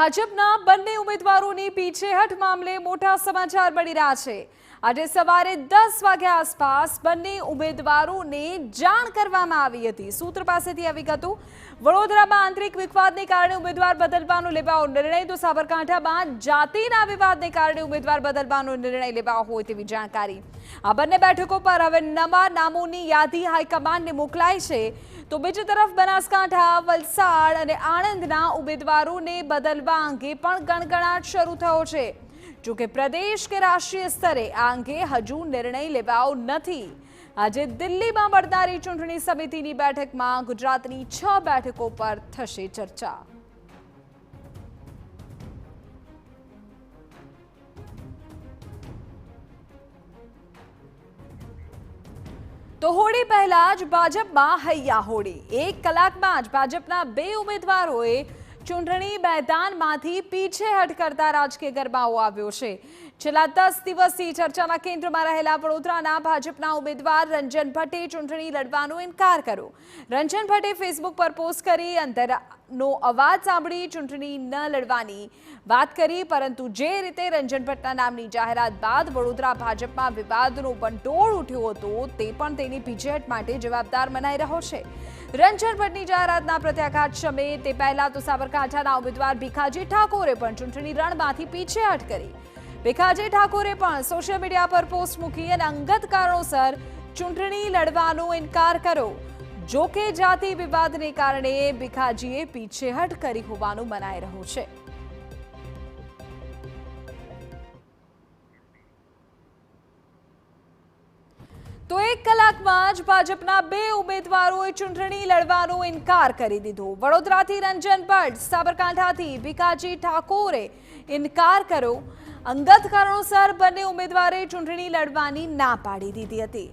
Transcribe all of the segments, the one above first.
ભાજપના બંને ઉમેદવારોની પીછેહઠ મામલે મોટા સમાચાર મળી રહ્યા છે। આજે સવારે 10 વાગ્યા આસપાસ બંને ઉમેદવારોને જાણ કરવામાં આવી હતી। સૂત્ર પાસેથી આવી વિગતો। વડોદરામાં આંતરિક વિવાદને કારણે ઉમેદવાર બદલવાનો લેવાયો નિર્ણય, તો સાબરકાંઠામાં જાતિના વિવાદને કારણે ઉમેદવાર બદલવાનો નિર્ણય લેવાયો હોય તેવી જાણકારી। આ બંને બેઠકો પર હવે નવા નામોની યાદી હાઈકમાન્ડને મોકલાઈ છે। તો બીજી તરફ બનાસકાંઠા, વલસાડ અને આણંદના ઉમેદવારોને બદલવા અંગે પણ ગણગણાટ શરૂ થયો છે। જો કે પ્રદેશ કે રાષ્ટ્રીય સ્તરે આ અંગે હજુ નિર્ણય લેવાયો નથી। આજે દિલ્હીમાં મળનારી ચૂંટણી સમિતિની બેઠકમાં ગુજરાતની 6 બેઠકો પર થશે ચર્ચા। તો હોળી પહેલા જ ભાજપમાં હૈયા હોળી। 1 કલાકમાં જ ભાજપના 2 ઉમેદવારોએ ચૂંટણી મેદાનમાંથી પીછેહઠ કરતા રાજકીય ગરમાવો આવ્યો છે। છેલ્લા 10 દિવસથી ચર્ચાના કેન્દ્રમાં રહેલા વડોદરાના ભાજપના ઉમેદવાર રંજન ભટ્ટે ચૂંટણી લડવાનો ઇનકાર કર્યો। રંજન ભટ્ટે ફેસબુક પર પોસ્ટ કરી અંતરનો અવાજ સાંભળી ચૂંટણી ન લડવાની વાત કરી, પરંતુ જે રીતે રંજન ભટ્ટના નામની જાહેરાત બાદ વડોદરા ભાજપમાં વિવાદનો બંટોળ ઉઠ્યો હતો, તે પણ તેની પીછેહઠ માટે જવાબદાર મનાઈ રહ્યો છે। રંજન ભટ્ટની જાહેરાતના પ્રત્યાઘાત સમયે તે પહેલા તો સાબરકાંઠાના ઉમેદવાર ભીખાજી ઠાકોરે પણ ચૂંટણી રણમાંથી પીછેહઠ કરી। ભીખાજી ઠાકોરે પણ સોશિયલ મીડિયા પર પોસ્ટ મૂકી અને અંગત કારણોસર ચૂંટણી લડવાનો ઇનકાર કર્યો। જો કે જાતિ વિવાદને કારણે ભીખાજીએ પીછેહઠ કરી હોવાનું મનાઈ રહ્યું છે। તો 1 કલાકમાં જ ભાજપના 2 ઉમેદવારોએ ચૂંટણી લડવાનો ઇનકાર કરી દીધો। વડોદરાથી રંજન ભટ્ટ, સાબરકાંઠાથી ભીખાજી ઠાકોરે ઇનકાર કર્યો। અંગત કારણોસર બંને ઉમેદવારે ચૂંટણી લડવાની ના પાડી દીધી હતી।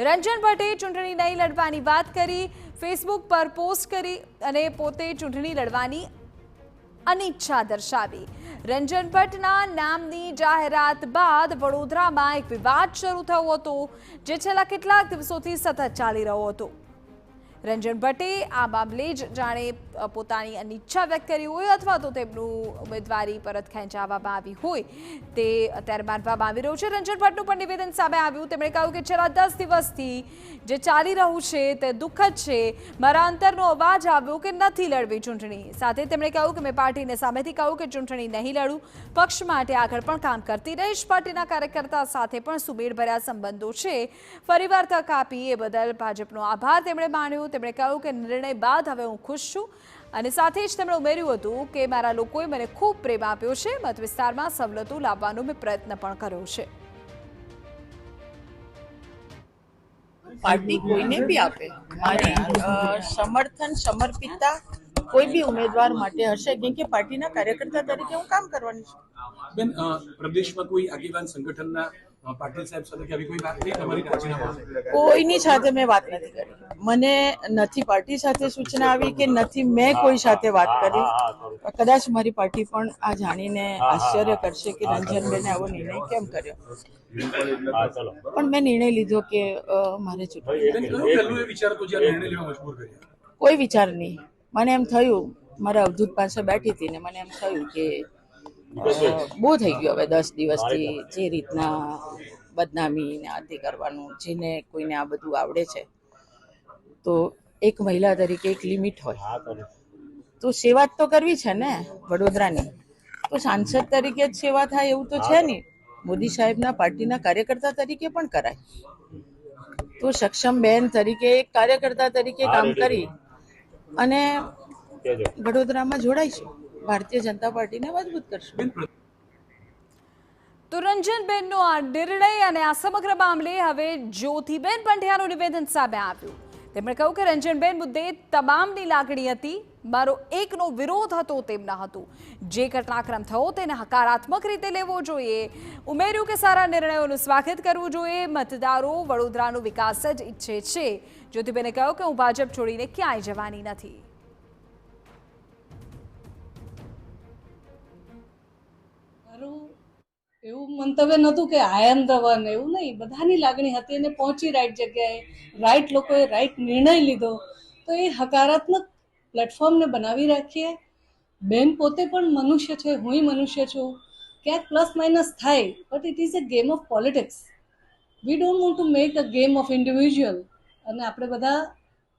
રંજન ભટ્ટે ચૂંટણી નહીં લડવાની વાત કરી, ફેસબુક પર પોસ્ટ કરી અને પોતે ચૂંટણી લડવાની અનિચ્છા દર્શાવી। રંજન ભટ્ટના નામની જાહેરાત બાદ વડોદરામાં એક વિવાદ શરૂ થયો હતો, જે છેલ્લા કેટલાક દિવસોથી સતત ચાલી રહ્યો હતો। રંજન ભટ્ટે આ મામલે જ જાણે પોતાની અનિચ્છા વ્યક્ત કરી હોય અથવા તો તેમનું ઉમેદવારી પરત ખેંચાવવામાં આવી હોય, તે અત્યારે માનવામાં આવી રહ્યું છે। રંજન ભટ્ટનું પણ નિવેદન સામે આવ્યું। તેમણે કહ્યું કે છેલ્લા 10 દિવસથી જે ચાલી રહ્યું છે તે દુઃખદ છે। મારા અંતરનો અવાજ આવ્યો કે નથી લડવી ચૂંટણી। સાથે તેમણે કહ્યું કે મેં પાર્ટીને સામેથી કહ્યું કે ચૂંટણી નહીં લડું, પક્ષ માટે આગળ પણ કામ કરતી રહીશ। પાર્ટીના કાર્યકર્તા સાથે પણ સુમેળભર્યા સંબંધો છે। ફરીવાર તક આપી એ બદલ ભાજપનો આભાર તેમણે માન્યો। તેમણે કહ્યું કે નિર્ણય બાદ હવે હું ખુશ છું અને સાથે જ તેમણે ઉમેર્યું હતું કે મારા લોકોએ મને ખૂબ પ્રેમ આપ્યો છે। મત વિસ્તારમાં સવલતો લાવવાનો મેં પ્રયત્ન પણ કર્યો છે। પાર્ટી કોઈને બી આપે, મારી સમર્થન સમર્પિતતા કોઈ બી ઉમેદવાર માટે હશે, કેમ કે પાર્ટીના કાર્યકર્તા તરીકે હું કામ કરવાની છું। બેન, પ્રદેશમાં કોઈ આગેવાન સંગઠનના પાટીલ સાહેબ સાથે કે આવી કોઈ વાત થઈ તમારી રાજીનામા? કોઈની સાથે મેં વાત નથી કરી। મને નથી પાર્ટી સાથે સૂચના આવી કે નથી મેં કોઈ સાથે વાત કરી। કદાચ મારી પાર્ટી પણ આ જાણીને આશ્ચર્ય કરશે કે રંજનબેને આવો નિર્ણય કેમ કર્યો, પણ મેં નિર્ણય લીધો કે મારે કોઈ વિચાર નહીં। મને એમ થયું, મારા અવધૂત પાસે બેઠી હતી ને મને એમ થયું કે બહુ થઈ ગયું હવે 10 દિવસથી જે રીતના બદનામી ને આથી કરવાનું, જેને કોઈને આ બધું આવડે છે, તો એક મહિલા તરીકે એક લિમિટ હોય, તો સેવા તો કરવી છે ને વડોદરાની। તો સાંસદ તરીકે જ સેવા થાય એવું તો છે નહીં, મોદી સાહેબના પાર્ટીના કાર્યકર્તા તરીકે પણ કરાય। તો સક્ષમ બેન તરીકે એક કાર્યકર્તા તરીકે કામ કરી અને વડોદરામાં જોડાઈશું, ભારતીય જનતા પાર્ટીને મજબૂત કરશું। તો રંજનબેનનો આ નિર્ણય અને આ સમગ્ર મામલે હવે જ્યોતિબેન પંડ્યાનું નિવેદન સામે આવ્યું। તેમણે કહ્યું કે રંજનબેન મુદ્દે તમામની લાગણી હતી, મારો એકનો વિરોધ હતો તેમ ન હતું। જે ઘટનાક્રમ થયો તેને હકારાત્મક રીતે લેવો જોઈએ। ઉમેર્યું કે સારા નિર્ણયોનું સ્વાગત કરવું જોઈએ। મતદારો વડોદરાનો વિકાસ જ ઈચ્છે છે। જ્યોતિબેને કહ્યું કે હું ભાજપ છોડીને ક્યાંય જવાની નથી। એવું મંતવ્ય નહોતું કે આઈ એમ ધ વન, એવું નહીં। બધાની લાગણી હતી અને પહોંચી રાઈટ જગ્યાએ, રાઈટ લોકોએ રાઈટ નિર્ણય લીધો, તો એ હકારાત્મક પ્લેટફોર્મને બનાવી રાખીએ। બેન પોતે પણ મનુષ્ય છે, હુંય મનુષ્ય છું, ક્યાંક પ્લસ માઇનસ થાય, but it is a game of politics. We don't want to make a game of individual. અને આપણે બધા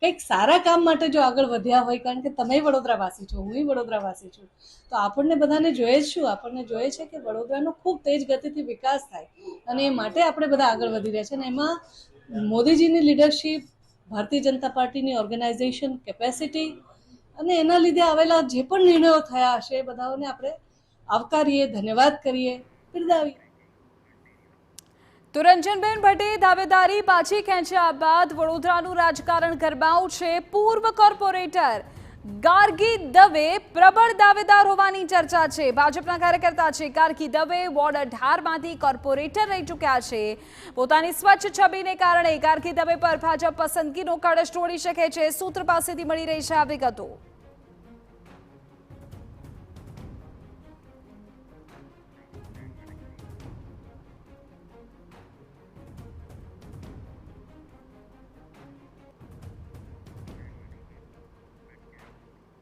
કંઈક સારા કામ માટે જો આગળ વધ્યા હોય, કારણ કે તમે વડોદરાવાસી છો, હુંય વડોદરાવાસી છું, તો આપણને બધાને જોઈએ જ શું, આપણને જોઈએ છે કે વડોદરાનો ખૂબ તેજ ગતિથી વિકાસ થાય, અને એ માટે આપણે બધા આગળ વધી રહ્યા છે. અને એમાં મોદીજીની લીડરશિપ, ભારતીય જનતા પાર્ટીની ઓર્ગેનાઇઝેશન કેપેસિટી અને એના લીધે આવેલા જે પણ નિર્ણયો થયા હશે એ બધાઓને આપણે આવકારીએ, ધન્યવાદ કરીએ, બિરદાવીએ. તો રંજનબેન ભટ્ટે દાવેદારી પાછી ખેંચ્યા બાદ વડોદરાનું રાજકારણ ગરમાયું છે. પૂર્વ કોર્પોરેટર ગાર્ગી દવે પ્રબળ દાવેદાર હોવાની ચર્ચા છે. ભાજપના કાર્યકર્તા છે ગાર્ગી દવે વોર્ડ 18માંથી કોર્પોરેટર રહી ચૂક્યા છે. પોતાની સ્વચ્છ છબીને કારણે ગાર્ગી દવે પર ભાજપ પસંદગીનો કળશ ઢોળી શકે છે. સૂત્ર પાસેથી મળી રહી છે આ વિગતો.